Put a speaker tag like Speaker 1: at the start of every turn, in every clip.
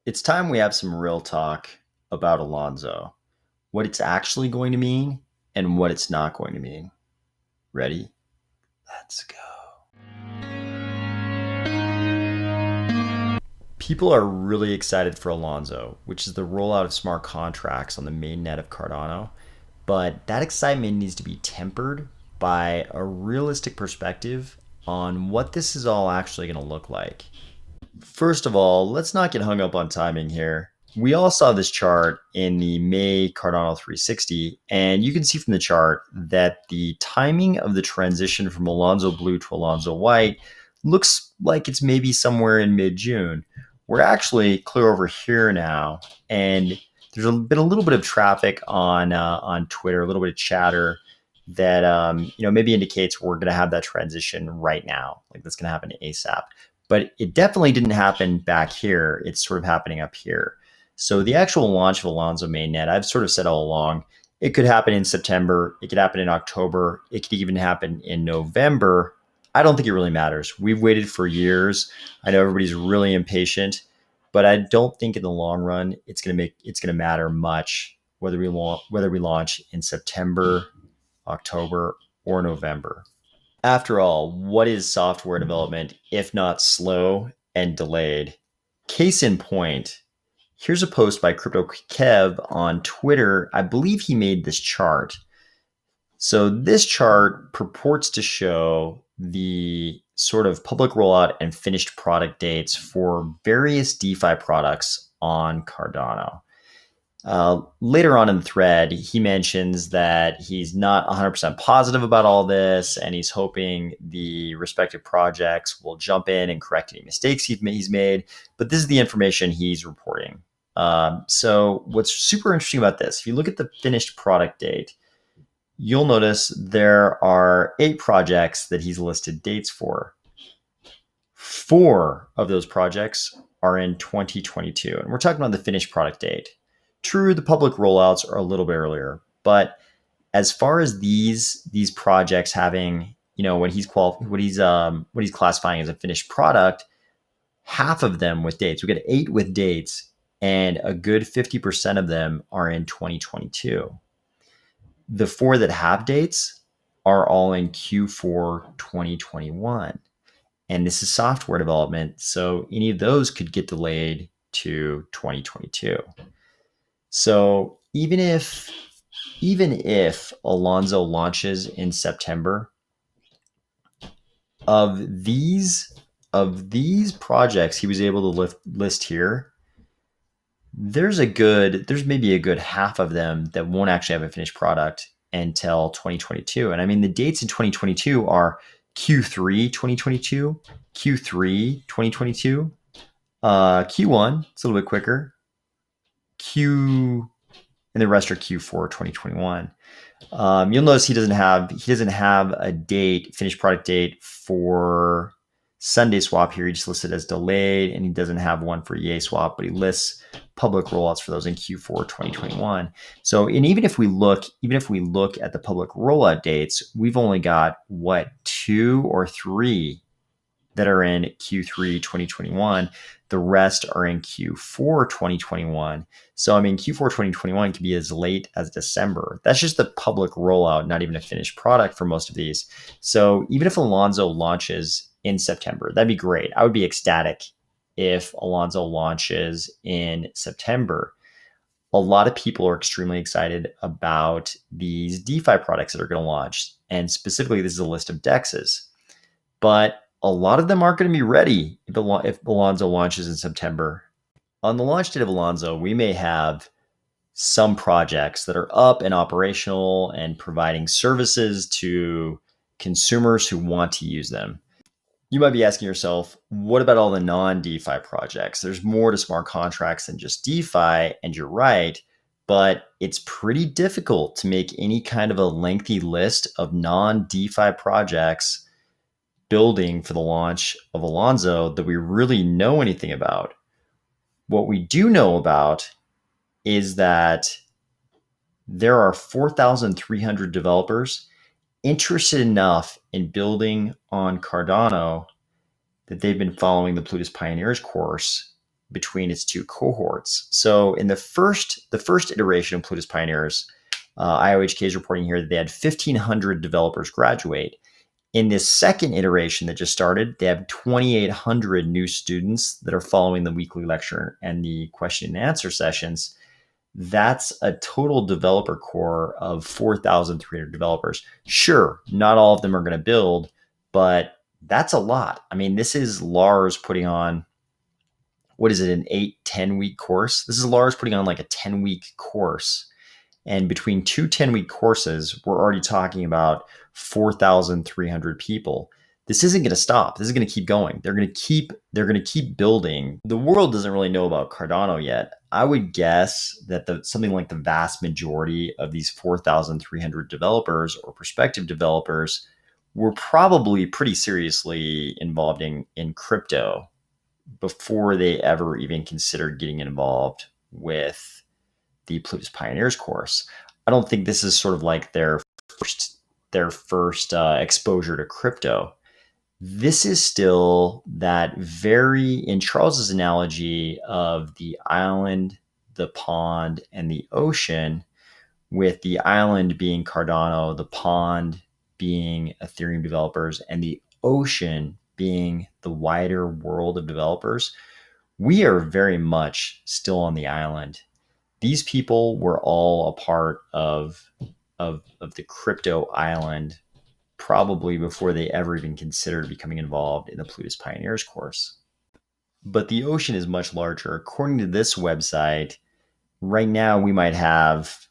Speaker 1: It's time we have some real talk about Alonzo, what it's actually going to mean and what it's not going to mean. Ready? Let's go. People are really excited for Alonzo, which is the rollout of smart contracts on the mainnet of Cardano. But that excitement needs to be tempered by a realistic perspective on what this is all actually going to look like. First of all, let's not get hung up on timing here. We all saw this chart in the May Cardano 360, and you can see from the chart that the timing of the transition from Alonzo Blue to Alonzo White looks like it's maybe somewhere in mid-June. We're actually clear over here now, and there's been a little bit of traffic on Twitter, a little bit of chatter that maybe indicates we're going to have that transition right now, like that's going to happen ASAP. But it definitely didn't happen back here. It's sort of happening up here. So the actual launch of Alonzo mainnet, I've sort of said all along, it could happen in September. It could happen in October. It could even happen in November. I don't think it really matters. We've waited for years. I know everybody's really impatient, but I don't think in the long run it's going to matter much whether we launch in September, October, or November. After all, what is software development if not slow and delayed? Case in point, here's a post by Crypto Kev on Twitter. I believe he made this chart. So this chart purports to show the sort of public rollout and finished product dates for various DeFi products on Cardano. Later on in the thread, he mentions that he's not 100% positive about all this, and he's hoping the respective projects will jump in and correct any mistakes he's made. But this is the information he's reporting. So what's super interesting about this, if you look at the finished product date, you'll notice there are 8 projects that he's listed dates for. 4 of those projects are in 2022, and we're talking about the finished product date. True, the public rollouts are a little bit earlier, but as far as these projects having, what he's classifying as a finished product, half of them with dates. We get 8 with dates, and a good 50% of them are in 2022. The 4 that have dates are all in Q4 2021. And this is software development, so any of those could get delayed to 2022. So even if Alonzo launches in September, of these projects he was able to list here, there's maybe a good half of them that won't actually have a finished product until 2022. And I mean, the dates in 2022 are Q3 2022, Q3 2022, Q1, it's a little bit quicker, and the rest are Q4 2021. You'll notice he doesn't have a finished product date for Sunday Swap here. He just listed as delayed, and he doesn't have one for Yay Swap, but he lists public rollouts for those in Q4 2021. So, and even if we look at the public rollout dates, we've only got 2 or 3 that are in Q3 2021. The rest are in Q4 2021. So, I mean, Q4 2021 can be as late as December. That's just the public rollout, not even a finished product for most of these. So even if Alonzo launches in September, that'd be great. I would be ecstatic if Alonzo launches in September. A lot of people are extremely excited about these DeFi products that are going to launch. And specifically, this is a list of DEXs. But a lot of them aren't going to be ready if Alonzo launches in September. On the launch date of Alonzo, we may have some projects that are up and operational and providing services to consumers who want to use them. You might be asking yourself, what about all the non-DeFi projects? There's more to smart contracts than just DeFi, and you're right, but it's pretty difficult to make any kind of a lengthy list of non-DeFi projects building for the launch of Alonzo that we really know anything about. What we do know about is that there are 4,300 developers interested enough in building on Cardano that they've been following the Plutus Pioneers course between its two cohorts. So in the first iteration of Plutus Pioneers, IOHK is reporting here that they had 1,500 developers graduate. In this second iteration that just started, they have 2,800 new students that are following the weekly lecture and the question and answer sessions. That's a total developer core of 4,300 developers. Sure, not all of them are going to build, but that's a lot. I mean, this is Lars putting on, what is it, an 8-10 week course? This is Lars putting on like a 10-week course. And between two 10-week courses, we're already talking about 4,300 people. This isn't going to stop. This is going to keep going. They're going to keep building. The world doesn't really know about Cardano yet. I would guess that something like the vast majority of these 4,300 developers or prospective developers were probably pretty seriously involved in crypto before they ever even considered getting involved with the Plutus Pioneers course. I don't think this is sort of like their first exposure to crypto. This is still that very, in Charles's analogy of the island, the pond, and the ocean, with the island being Cardano, the pond being Ethereum developers, and the ocean being the wider world of developers. We are very much still on the island. These people were all a part of the crypto island probably before they ever even considered becoming involved in the Plutus Pioneers course. But the ocean is much larger. According to this website, right now we might have,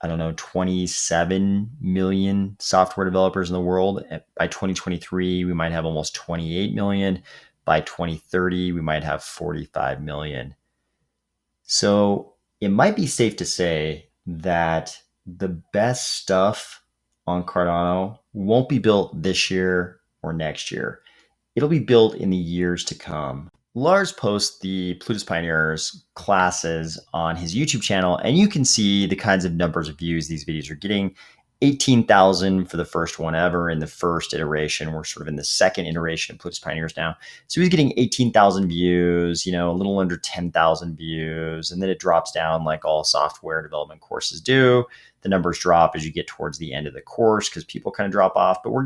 Speaker 1: I don't know, 27 million software developers in the world. By 2023, we might have almost 28 million. By 2030, we might have 45 million. So it might be safe to say that the best stuff on Cardano won't be built this year or next year. It'll be built in the years to come. Lars posts the Plutus Pioneers classes on his YouTube channel, and you can see the kinds of numbers of views these videos are getting. 18,000 for the first one ever in the first iteration. We're sort of in the second iteration of Plutus Pioneers now. So he's getting 18,000 views, a little under 10,000 views. And then it drops down like all software development courses do. The numbers drop as you get towards the end of the course because people kind of drop off. But we're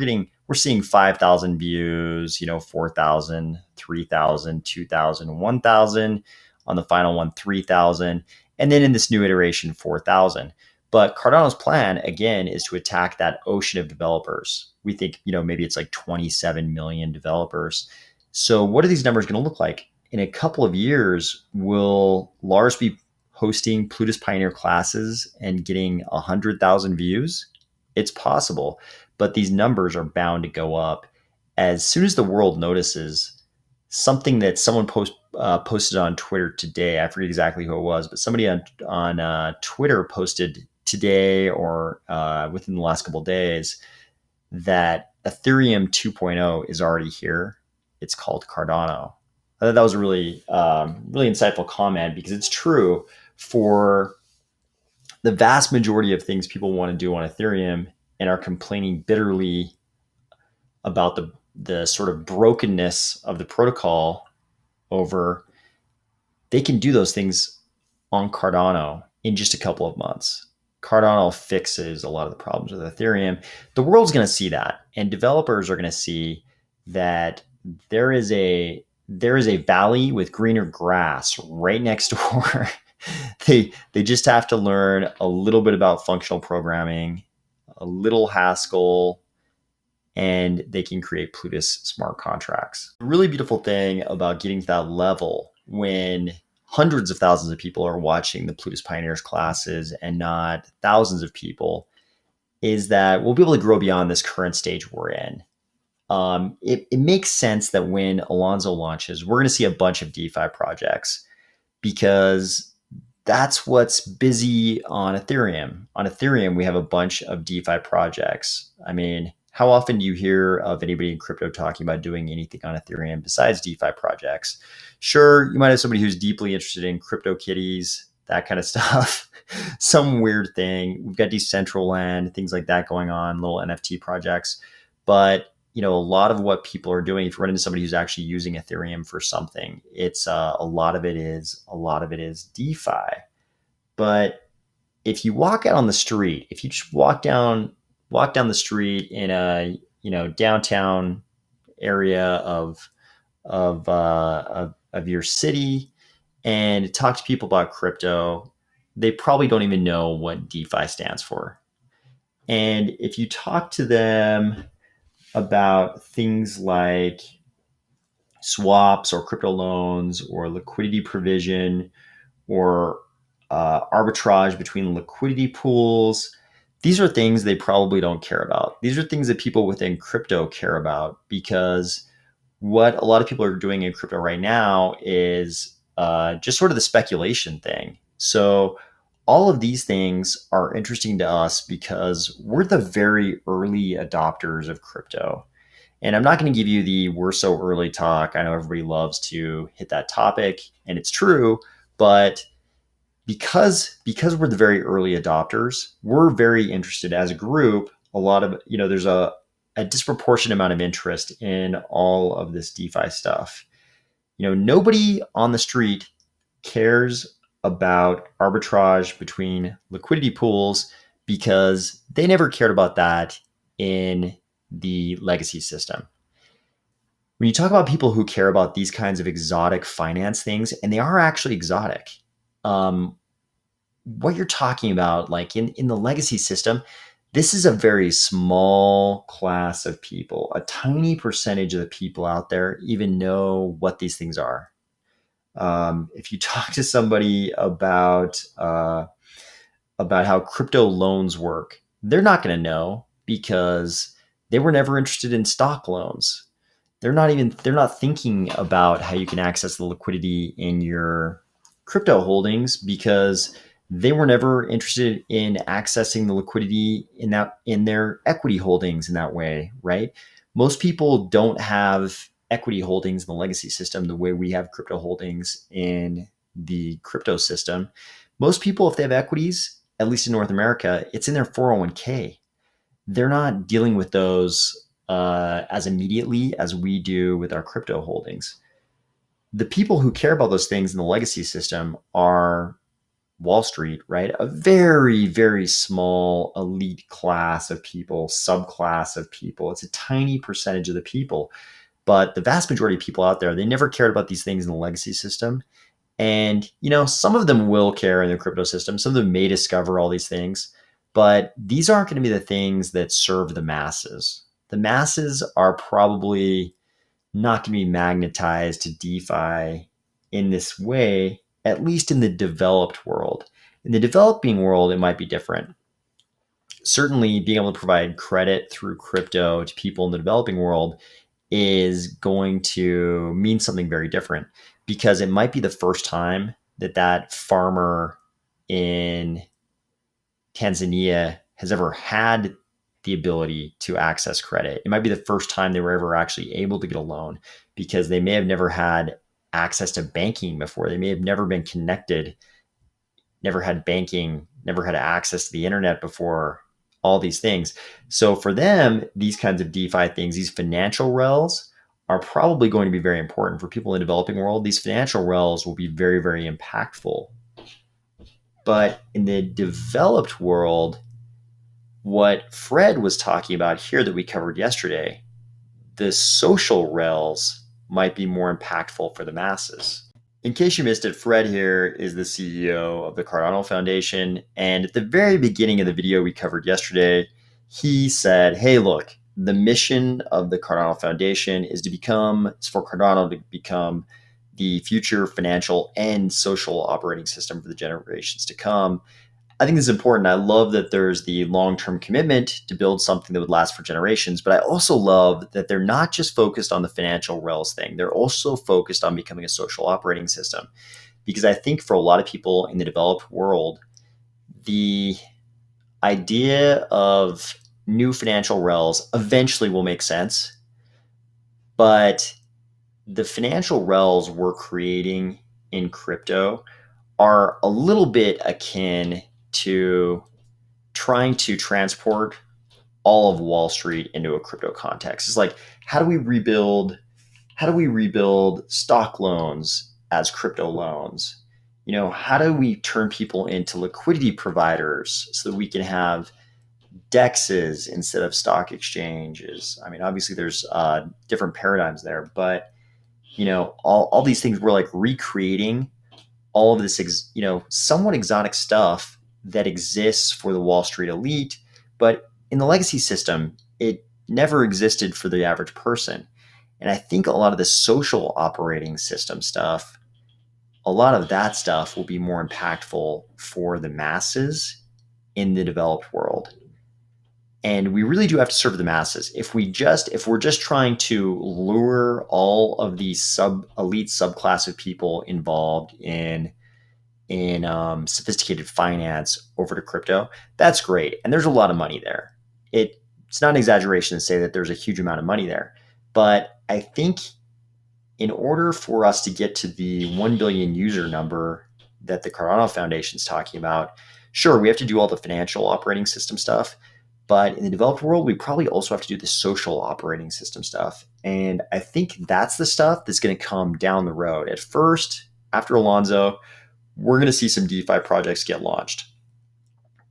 Speaker 1: seeing 5,000 views, 4,000, 3,000, 2,000, 1,000. On the final one, 3,000. And then in this new iteration, 4,000. But Cardano's plan, again, is to attack that ocean of developers. We think, maybe it's like 27 million developers. So what are these numbers going to look like? In a couple of years, will Lars be hosting Plutus Pioneer classes and getting 100,000 views? It's possible, but these numbers are bound to go up as soon as the world notices something that someone posted on Twitter today. I forget exactly who it was, but somebody on Twitter posted today or within the last couple of days that Ethereum 2.0 is already here. It's called Cardano. I thought that was a really insightful comment because it's true for the vast majority of things people want to do on Ethereum and are complaining bitterly about the sort of brokenness of the protocol over. They can do those things on Cardano in just a couple of months. Cardano fixes a lot of the problems with Ethereum. The world's going to see that, and developers are going to see that there is a valley with greener grass right next door. They just have to learn a little bit about functional programming, a little Haskell, and they can create Plutus smart contracts. The really beautiful thing about getting to that level when hundreds of thousands of people are watching the Plutus Pioneers classes and not thousands of people is that we'll be able to grow beyond this current stage we're in. It makes sense that when Alonzo launches, we're going to see a bunch of DeFi projects because that's what's busy on Ethereum. On Ethereum, we have a bunch of DeFi projects. I mean, how often do you hear of anybody in crypto talking about doing anything on Ethereum besides DeFi projects? Sure, you might have somebody who's deeply interested in crypto kitties, that kind of stuff. Some weird thing. We've got Decentraland, things like that going on, little NFT projects. But a lot of what people are doing, if you run into somebody who's actually using Ethereum for something, it's a lot of it is DeFi. But if you walk out on the street, if you just walk down the street in a downtown area of your city and talk to people about crypto, they probably don't even know what DeFi stands for. And if you talk to them about things like swaps or crypto loans or liquidity provision or arbitrage between liquidity pools, these are things they probably don't care about. These are things that people within crypto care about, because what a lot of people are doing in crypto right now is just sort of the speculation thing. So all of these things are interesting to us because we're the very early adopters of crypto. And I'm not going to give you the "we're so early" talk. I know everybody loves to hit that topic, and it's true. But because we're the very early adopters, we're very interested as a group. A lot of there's a disproportionate amount of interest in all of this DeFi stuff. Nobody on the street cares about arbitrage between liquidity pools because they never cared about that in the legacy system. When you talk about people who care about these kinds of exotic finance things, and they are actually exotic, um, what you're talking about, like in the legacy system, this is a very small class of people. A tiny percentage of the people out there even know what these things are. If you talk to somebody about how crypto loans work, they're not going to know because they were never interested in stock loans. They're not thinking about how you can access the liquidity in your crypto holdings because they were never interested in accessing the liquidity in their equity holdings in that way, right? Most people don't have equity holdings in the legacy system the way we have crypto holdings in the crypto system. Most people, if they have equities, at least in North America, it's in their 401k. They're not dealing with those as immediately as we do with our crypto holdings. The people who care about those things in the legacy system are Wall Street, right? A very, very small elite class of people, subclass of people. It's a tiny percentage of the people. But the vast majority of people out there, they never cared about these things in the legacy system. And, some of them will care in the crypto system. Some of them may discover all these things, but these aren't going to be the things that serve the masses. The masses are probably not going to be magnetized to DeFi in this way, at least in the developed world. In the developing world, it might be different. Certainly, being able to provide credit through crypto to people in the developing world is going to mean something very different, because it might be the first time that farmer in Tanzania has ever had the ability to access credit. It might be the first time they were ever actually able to get a loan, because they may have never had access to banking before. They may have never been connected, never had banking, never had access to the internet before, all these things. So for them, these kinds of DeFi things, these financial rails, are probably going to be very important for people in the developing world. These financial rails will be very, very impactful. But in the developed world, what Fred was talking about here that we covered yesterday, the social rails might be more impactful for the masses. In case you missed it, Fred here is the CEO of the Cardano Foundation. And at the very beginning of the video we covered yesterday, he said, hey, look, the mission of the Cardano Foundation is for Cardano to become the future financial and social operating system for the generations to come. I think this is important. I love that there's the long-term commitment to build something that would last for generations, but I also love that they're not just focused on the financial rails thing. They're also focused on becoming a social operating system, because I think for a lot of people in the developed world, the idea of new financial rails eventually will make sense, but the financial rails we're creating in crypto are a little bit akin to trying to transport all of Wall Street into a crypto context. It's like, how do we rebuild stock loans as crypto loans? How do we turn people into liquidity providers so that we can have dexes instead of stock exchanges? I mean, obviously there's different paradigms there, but all these things, we're like recreating all of this, somewhat exotic stuff that exists for the Wall Street elite, but in the legacy system, it never existed for the average person. And I think a lot of the social operating system stuff, a lot of that stuff will be more impactful for the masses in the developed world. And we really do have to serve the masses. If we're just trying to lure all of these elite subclass of people involved in sophisticated finance over to crypto, that's great. And there's a lot of money there. It's not an exaggeration to say that there's a huge amount of money there. But I think in order for us to get to the 1 billion user number that the Cardano Foundation is talking about, sure, we have to do all the financial operating system stuff. But in the developed world, we probably also have to do the social operating system stuff. And I think that's the stuff that's going to come down the road. At first, after Alonzo, we're going to see some DeFi projects get launched.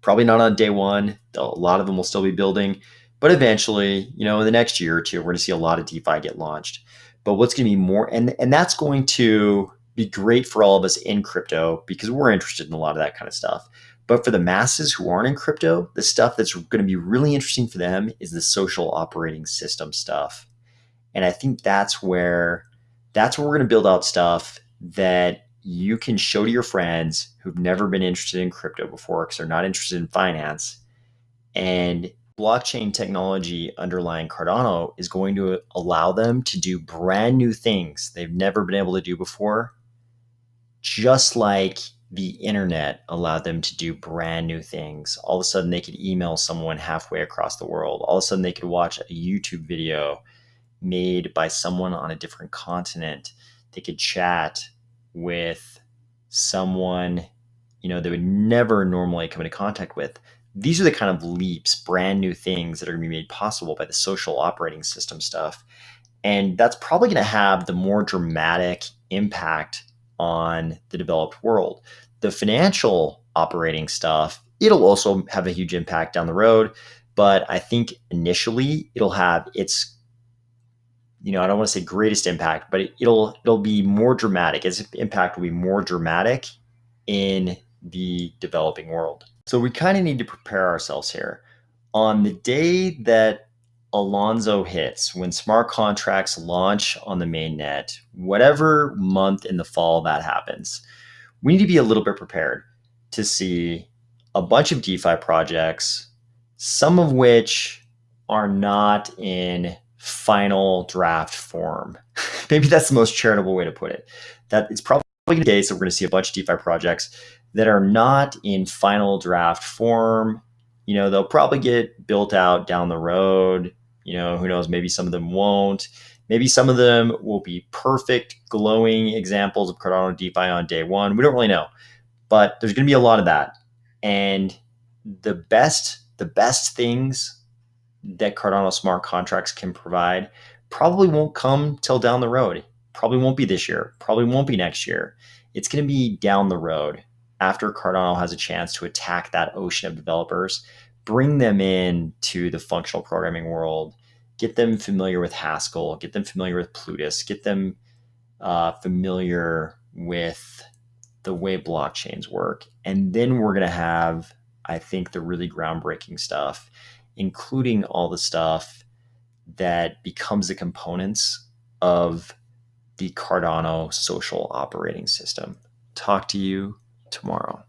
Speaker 1: Probably not on day one. A lot of them will still be building. But eventually, in the next year or two, we're going to see a lot of DeFi get launched. But what's going to be more, and that's going to be great for all of us in crypto because we're interested in a lot of that kind of stuff. But for the masses who aren't in crypto, the stuff that's going to be really interesting for them is the social operating system stuff. And I think that's where we're going to build out stuff that you can show to your friends who've never been interested in crypto before because they're not interested in finance. And blockchain technology underlying Cardano is going to allow them to do brand new things they've never been able to do before, just like the internet allowed them to do brand new things. All of a sudden, they could email someone halfway across the world. All of a sudden, they could watch a YouTube video made by someone on a different continent. They could chat with someone, they would never normally come into contact with. These are the kind of leaps, brand new things that are going to be made possible by the social operating system stuff. And that's probably going to have the more dramatic impact on the developed world. The financial operating stuff, it'll also have a huge impact down the road. But I think initially it'll have its, I don't want to say greatest impact, but it'll be more dramatic. Its impact will be more dramatic in the developing world. So we kind of need to prepare ourselves here. On the day that Alonzo hits, when smart contracts launch on the mainnet, whatever month in the fall that happens, we need to be a little bit prepared to see a bunch of DeFi projects, some of which are not in final draft form. Maybe that's the most charitable way to put it. That it's probably going to be the case that we're going to see a bunch of DeFi projects that are not in final draft form. They'll probably get built out down the road. Who knows? Maybe some of them won't. Maybe some of them will be perfect, glowing examples of Cardano DeFi on day one. We don't really know, but there's going to be a lot of that. And the best things that Cardano smart contracts can provide probably won't come till down the road. Probably won't be this year. Probably won't be next year. It's going to be down the road after Cardano has a chance to attack that ocean of developers, bring them in to the functional programming world, get them familiar with Haskell, get them familiar with Plutus, get them familiar with the way blockchains work. And then we're going to have, I think, the really groundbreaking stuff, including all the stuff that becomes the components of the Cardano social operating system. Talk to you tomorrow.